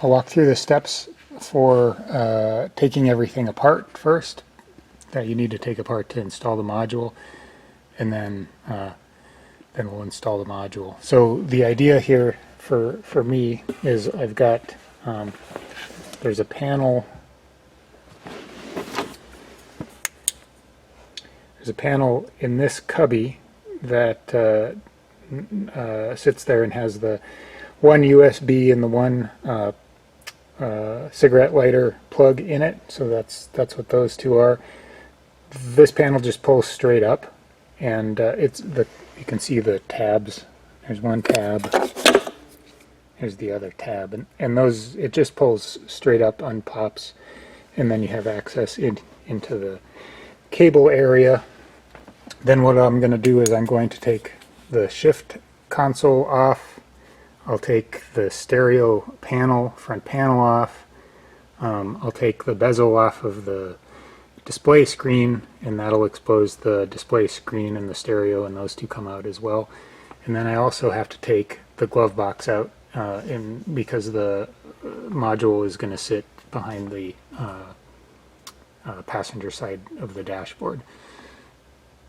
I'll walk through the steps for taking everything apart first that you need to take apart to install the module, and then we'll install the module. So the idea here for me is I've got there's a panel in this cubby that sits there and has the one USB and the one cigarette lighter plug in it. So that's what those two are. This panel just pulls straight up, and you can see the tabs. There's one tab. Here's the other tab, and those, it just pulls straight up, unpops, and then you have access into the cable area. Then what I'm going to do is I'm going to take the shift console off. I'll take the stereo panel, front panel off. I'll take the bezel off of the display screen, and that'll expose the display screen and the stereo, and those two come out as well. And then I also have to take the glove box out because the module is going to sit behind the passenger side of the dashboard.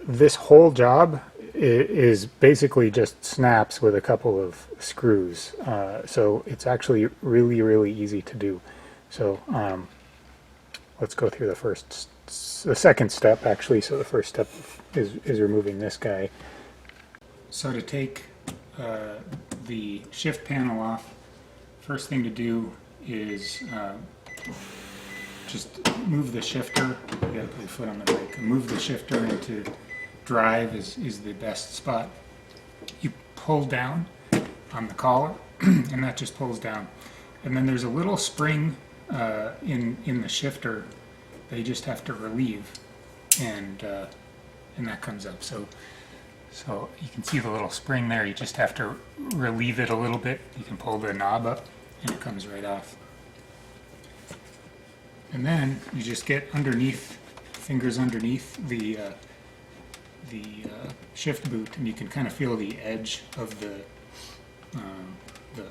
This whole job is basically just snaps with a couple of screws, so it's actually really easy to do. So let's go through the second step actually. So the first step is removing this guy. So to take the shift panel off, first thing to do is just move the shifter. You gotta put your foot on the brake. Move the shifter into drive is the best spot. You pull down on the collar and that just pulls down. And then there's a little spring in the shifter that you just have to relieve, and that comes up. So you can see the little spring there. You just have to relieve it a little bit. You can pull the knob up and it comes right off. And then you just get underneath, fingers underneath the shift boot, and you can kind of feel the edge of the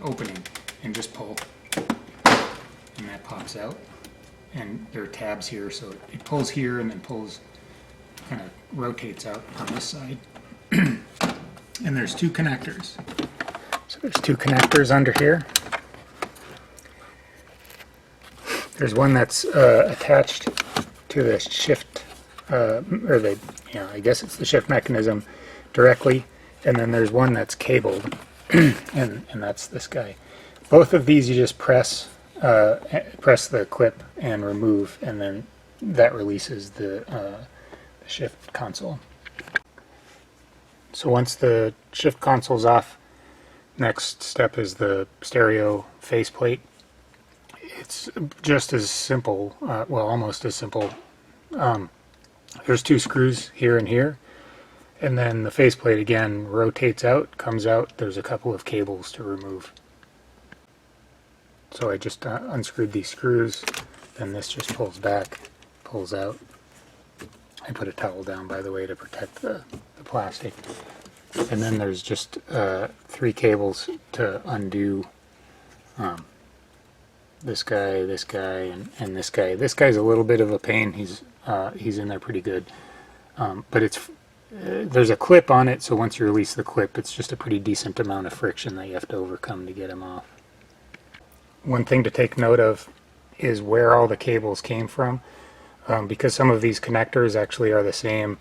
opening, and just pull, and that pops out. And there are tabs here, so it pulls here and then pulls, kind of rotates out on this side. And there's two connectors. So there's two connectors under here. There's one that's attached to the shift, I guess it's the shift mechanism directly, and then there's one that's cabled, and that's this guy. Both of these you just press the clip and remove, and then that releases the shift console. So once the shift console's off, next step is the stereo faceplate. It's just as simple, well, almost as simple. There's two screws here and here, and then the faceplate again rotates out, comes out. There's a couple of cables to remove. So I just unscrewed these screws, then this just pulls back, pulls out. I put a towel down, by the way, to protect the plastic. And then there's just three cables to undo this guy, and this guy. This guy's a little bit of a pain. He's in there pretty good. But there's a clip on it, so once you release the clip, it's just a pretty decent amount of friction that you have to overcome to get him off. One thing to take note of is where all the cables came from, because some of these connectors actually are the same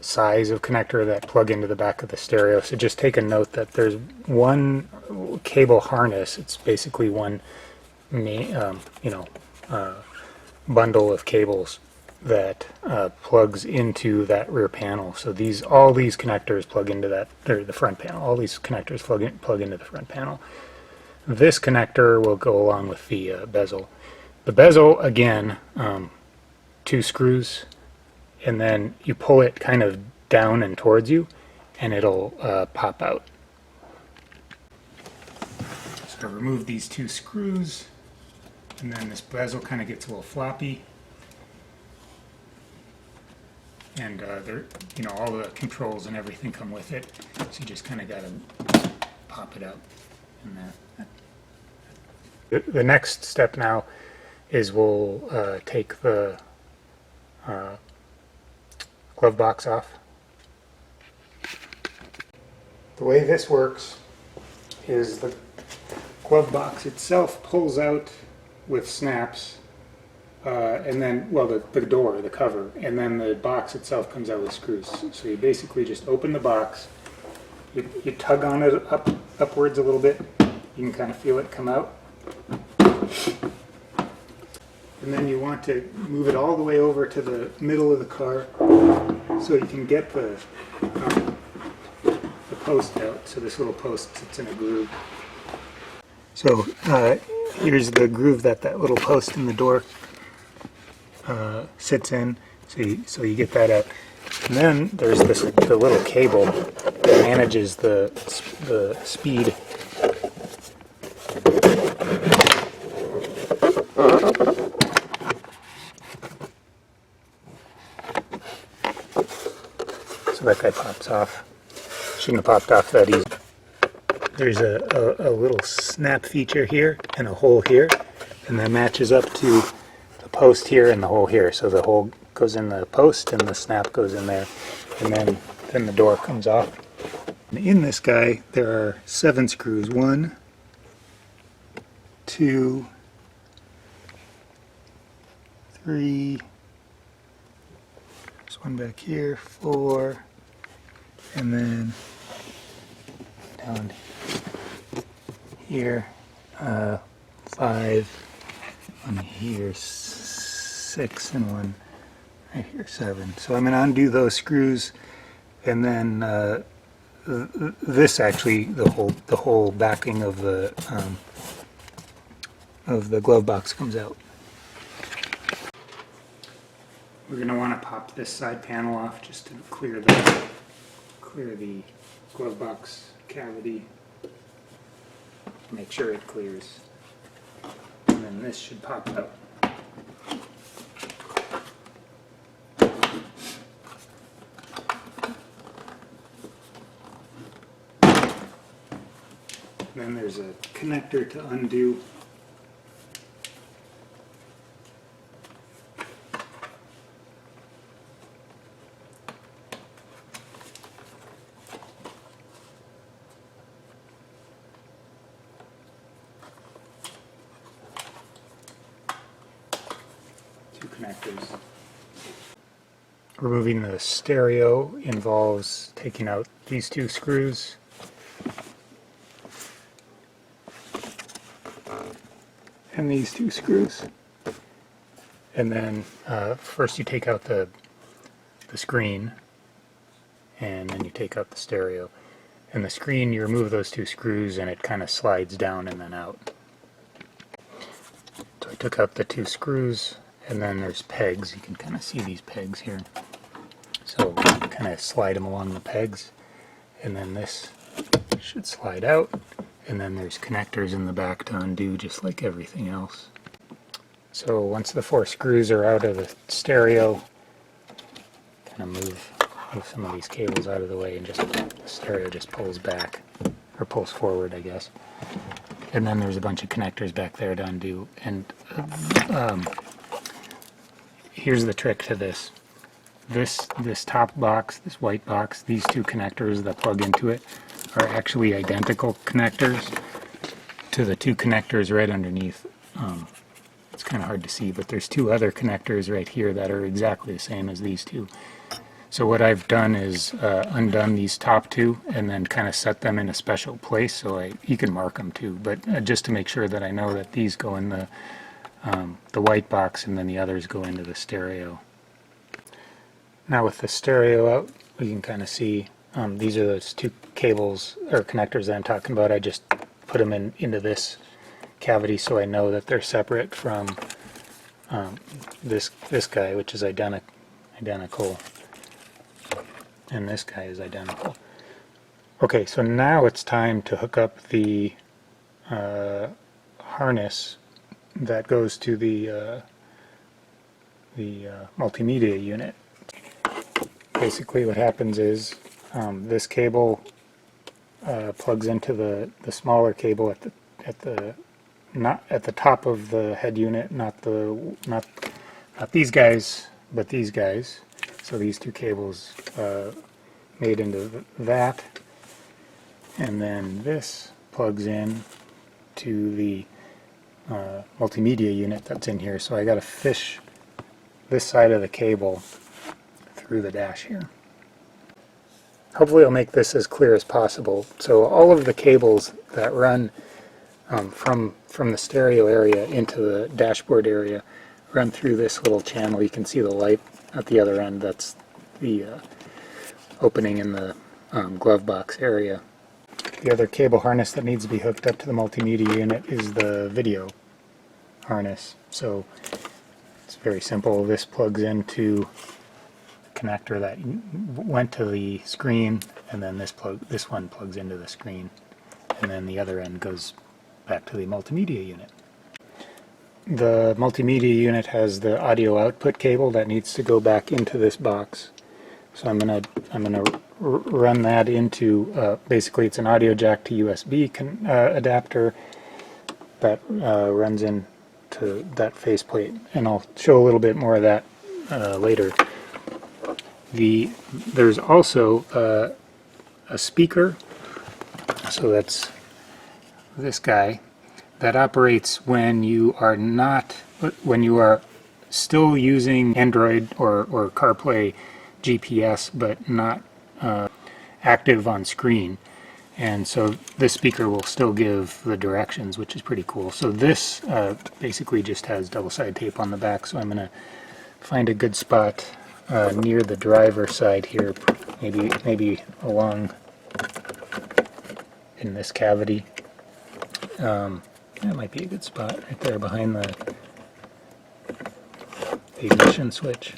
size of connector that plug into the back of the stereo. So just take a note that there's one cable harness. It's basically one bundle of cables that plugs into that rear panel. So all these connectors plug into the front panel. All these connectors plug into the front panel. This connector will go along with the bezel. The bezel, again, two screws, and then you pull it kind of down and towards you, and it'll pop out. So remove these two screws, and then this bezel kind of gets a little floppy, and all the controls and everything come with it. So you just kind of got to pop it out, and that. The next step now is we'll take the glove box off. The way this works is the glove box itself pulls out with snaps, and then, well, the door, the cover, and then the box itself comes out with screws. So you basically just open the box, you tug on it upwards a little bit, you can kind of feel it come out. And then you want to move it all the way over to the middle of the car so you can get the post out. So this little post sits in a groove. So here's the groove that little post in the door sits in. So you get that out. And then there's the little cable that manages the speed. So that guy pops off. Shouldn't have popped off that easy. There's a little snap feature here and a hole here, and that matches up to the post here and the hole here. So the hole goes in the post and the snap goes in there, and then the door comes off. And in this guy there are 7 screws. 1, 2, 3. There's one back here. 4. And then down here, 5, one here, 6, and one right here, 7. So I'm going to undo those screws, and then this actually, the whole backing of the glove box comes out. We're going to want to pop this side panel off just to clear the glove box cavity. Make sure it clears. And then this should pop out. Then there's a connector to undo. Connectors. Removing the stereo involves taking out these 2 screws and these 2 screws, and then first you take out the screen, and then you take out the stereo. And the screen, you remove those 2 screws and it kind of slides down and then out. So I took out the 2 screws. And then there's pegs. You can kind of see these pegs here. So kind of slide them along the pegs. And then this should slide out. And then there's connectors in the back to undo, just like everything else. So once the 4 screws are out of the stereo, kind of move some of these cables out of the way, and just the stereo just pulls back, or pulls forward, I guess. And then there's a bunch of connectors back there to undo. And here's the trick to this. This top box, this white box, these 2 connectors that plug into it are actually identical connectors to the 2 connectors right underneath. It's kind of hard to see, but there's 2 other connectors right here that are exactly the same as these 2. So what I've done is undone these top 2 and then kind of set them in a special place, so you can mark them too, but just to make sure that I know that these go in the white box and then the others go into the stereo. Now with the stereo out, we can kind of see these are those 2 cables or connectors that I'm talking about. I just put them into this cavity so I know that they're separate from this guy, which is identical, and this guy is identical. Okay, so now it's time to hook up the harness that goes to the multimedia unit. Basically what happens is this cable plugs into the smaller cable at the not at the top of the head unit, not these guys, but these guys. So these two cables made into that, and then this plugs in to the multimedia unit that's in here. So I got to fish this side of the cable through the dash here. Hopefully I'll make this as clear as possible. So all of the cables that run from the stereo area into the dashboard area run through this little channel. You can see the light at the other end. That's the opening in the glove box area. The other cable harness that needs to be hooked up to the multimedia unit is the video harness. So it's very simple. This plugs into the connector that went to the screen, and then this one plugs into the screen, and then the other end goes back to the multimedia unit. The multimedia unit has the audio output cable that needs to go back into this box. So I'm gonna run that into basically it's an audio jack to USB adapter that runs into that faceplate, and I'll show a little bit more of that later. There's also a speaker, so that's this guy, that operates when you are still using Android or Carplay GPS, but not active on screen. And so this speaker will still give the directions, which is pretty cool. So this basically just has double-sided tape on the back, so I'm going to find a good spot near the driver side here, maybe along in this cavity. That might be a good spot right there behind the ignition switch.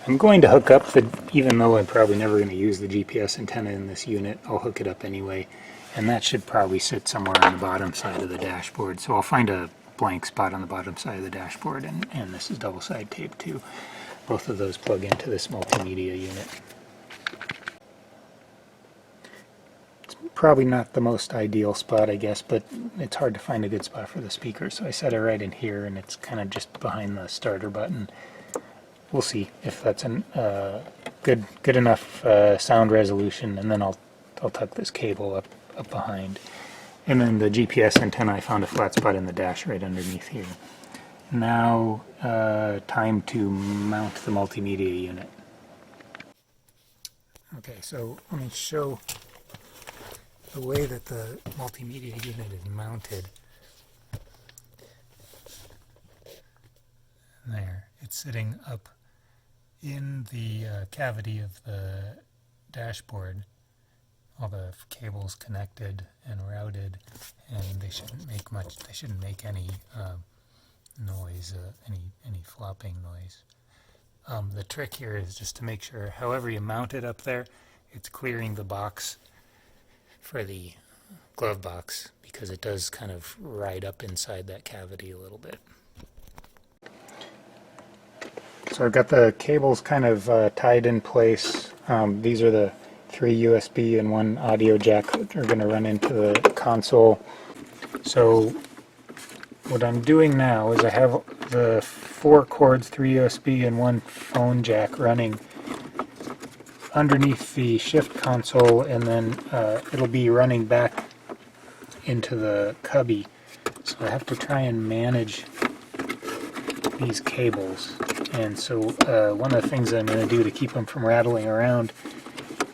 I'm going to hook up even though I'm probably never going to use the GPS antenna in this unit, I'll hook it up anyway, and that should probably sit somewhere on the bottom side of the dashboard. So I'll find a blank spot on the bottom side of the dashboard, and this is double-sided tape too. Both of those plug into this multimedia unit. It's probably not the most ideal spot, I guess, but it's hard to find a good spot for the speaker, so I set it right in here, and it's kind of just behind the starter button. We'll see if that's a good enough sound resolution, and then I'll tuck this cable up behind. And then the GPS antenna, I found a flat spot in the dash right underneath here. Now, time to mount the multimedia unit. Okay, so let me show the way that the multimedia unit is mounted. There, it's sitting up in the cavity of the dashboard. All the cables connected and routed, and they shouldn't make any noise, any flopping noise. The trick here is just to make sure, however you mount it up there, it's clearing the box for the glove box, because it does kind of ride up inside that cavity a little bit. So I've got the cables kind of tied in place. These are the 3 USB and 1 audio jack that are going to run into the console. So what I'm doing now is I have the 4 cords, 3 USB and 1 phone jack running underneath the shift console, and then it'll be running back into the cubby. So I have to try and manage these cables. And so one of the things I'm going to do to keep them from rattling around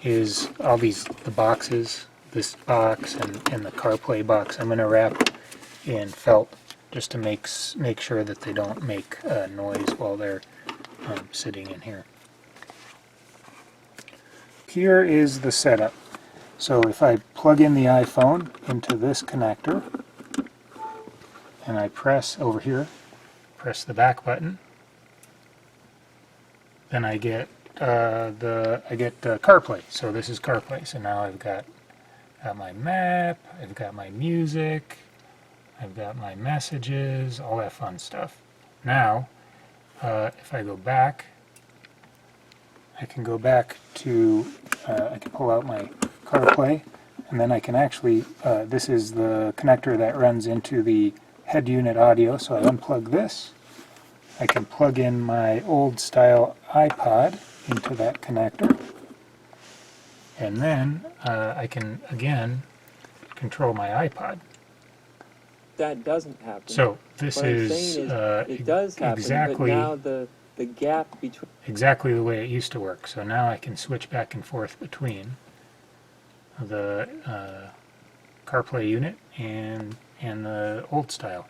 is all the boxes, this box and the CarPlay box, I'm going to wrap in felt just to make sure that they don't make noise while they're sitting in here. Here is the setup. So if I plug in the iPhone into this connector and I press over here, press the back button, then I get CarPlay. So this is CarPlay. So now I've got my map, I've got my music, I've got my messages, all that fun stuff. Now, if I go back, I can go back to, I can pull out my CarPlay, and then I can actually, this is the connector that runs into the head unit audio, so I unplug this. I can plug in my old style iPod into that connector, and then I can again control my iPod. That doesn't happen. So this what I'm is saying is, it does happen, exactly but now the gap between exactly the way it used to work. So now I can switch back and forth between the CarPlay unit and the old style.